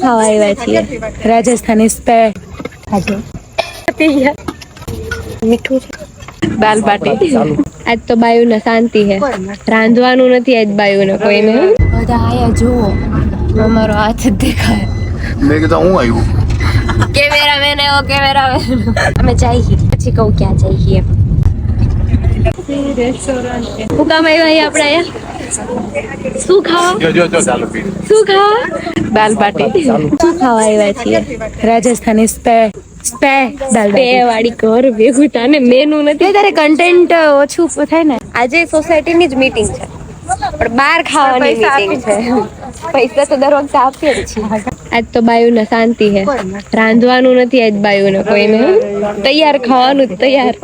ખાવા આવ્યા છીએ? રાજસ્થાની સ્પેર મીઠું છે. દાલ બાટી. આજ તો બાયુને શાંતિ હે, રાંધવાનું નથી આજ બાયુને કોઈને. બધા આયા જુઓ, અમારો હાથ જ દેખાય. મેં કીધું હું આવ્યું. કેમેરામેન આવ્યો, કેમેરામેન. અમે જઈએ પછી કહું ક્યાં જઈએ. શું કામ આવ્યા આપણે અહીંયા? શું ખાવા? જો ચાલો પી. શું ખાવા? દાલ બાટી. શું ખાવા આવ્યા છીએ? રાજસ્થાની સ્પેર દાલ બે વાળી ઘર ભેગું તાને મેનુ નથી. તારે કન્ટેન્ટ ઓછું થાય ને. આજે સોસાયટીની જ મીટિંગ છે, પણ બહાર ખાવાની મીટિંગ છે. પૈસા તો દર વખતે આપીએ જ છીએ. આજ તો બાયુને શાંતિ હે, રાંધવાનું નથી આજ બાયુને કોઈને. તૈયાર ખાવાનું જ તૈયાર.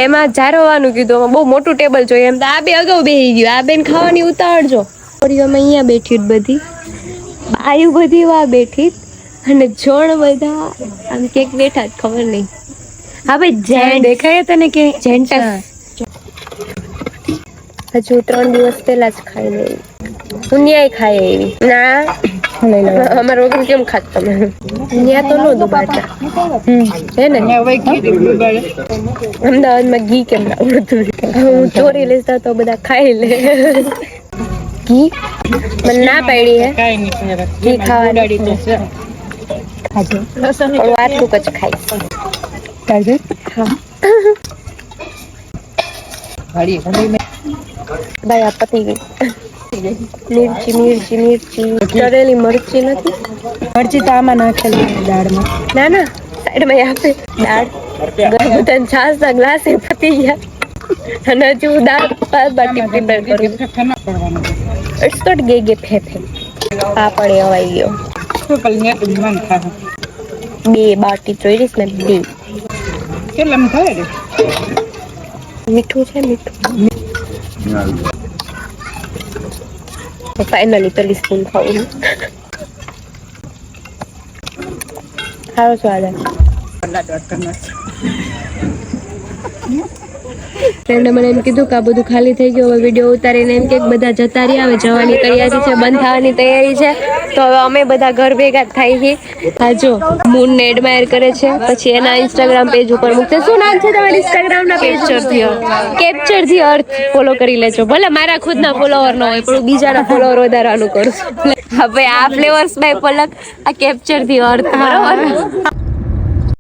એમાં જારવાનું કીધું, બહુ મોટું ટેબલ જોઈએ એમ. તો આ બે અગાઉ બેસી ગયું. આ બેન ખાવાની ઉતાવળજો. અહીંયા બેઠી બધી બાયુ બધી વા બેઠી અને જોણ બધા આમ કેક બેઠા જ ખબર નહીં. હા ભાઈ જેન્ટ દેખાય તને કે જેન્ટ હજુ 3 દિવસ પહેલા જ ખાઈ લેવી. હું ન્યાય ખાઈ એવી ના અમારા વગર કેમ ખાત તમે? ન્યા તો નો દુબાડતા હે ને. અમદાવાદમાં ઘી કેમ ના ઉડતું? હું ચોરી લેતા તો બધા ખાઈ લે. ઘી મને ના પાડી હે ઘી ખાવાની. પણ આટલું જ ખાઈશ. ભાઈ આ પતી ગઈ. મિર્ચી મિર્ચી મિર્ચી તળેલી મરચી નથી. મરચી તો આમાં નાખેલી દાળમાં. ના ના સાઈડમાં આપે દાળ. બધાને છાસ ના ગ્લાસ પતી ગયા અને હજુ દાળ બાટી પ્રિપેર કરું. ઇટ્સ નોટ ગે ફેફે. આ પણ અવાઈ ગયો. બે બાટી ચોઈરીસ ને બે. કેટલામ થાય? મીઠું છે મીઠું. ફાઇનલી પેલી સ્પૂન ખાવું. સારો સ્વાદ આવે. ફ્રેન્ડે મને એમ કીધું કે આ બધું ખાલી થઈ ગયું, હવે વિડીયો ઉતારીને એમ કે બધા જતા રહ્યા, હવે જવાની તૈયારી છે, બંધ થવાની તૈયારી છે. તો હવે અમે બધા ઘર ભેગા થાય છીએ. હા જો મૂન ને એડમાયર કરે છે, પછી એના ઇન્સ્ટાગ્રામ પેજ ઉપર મૂકશે. શું નામ છે તમારા ઇન્સ્ટાગ્રામ ના page? Capture the earth follow કરી લેજો. ભલે મારા ખુદના ફોલોવર ન હોય, પણ બીજાના ફોલોવર વધારવાનું કરું છું. હવે આ ફ્લેવર્સ બાય પલક, આ કેપ્ચર ધી અર્થ. બરોબર.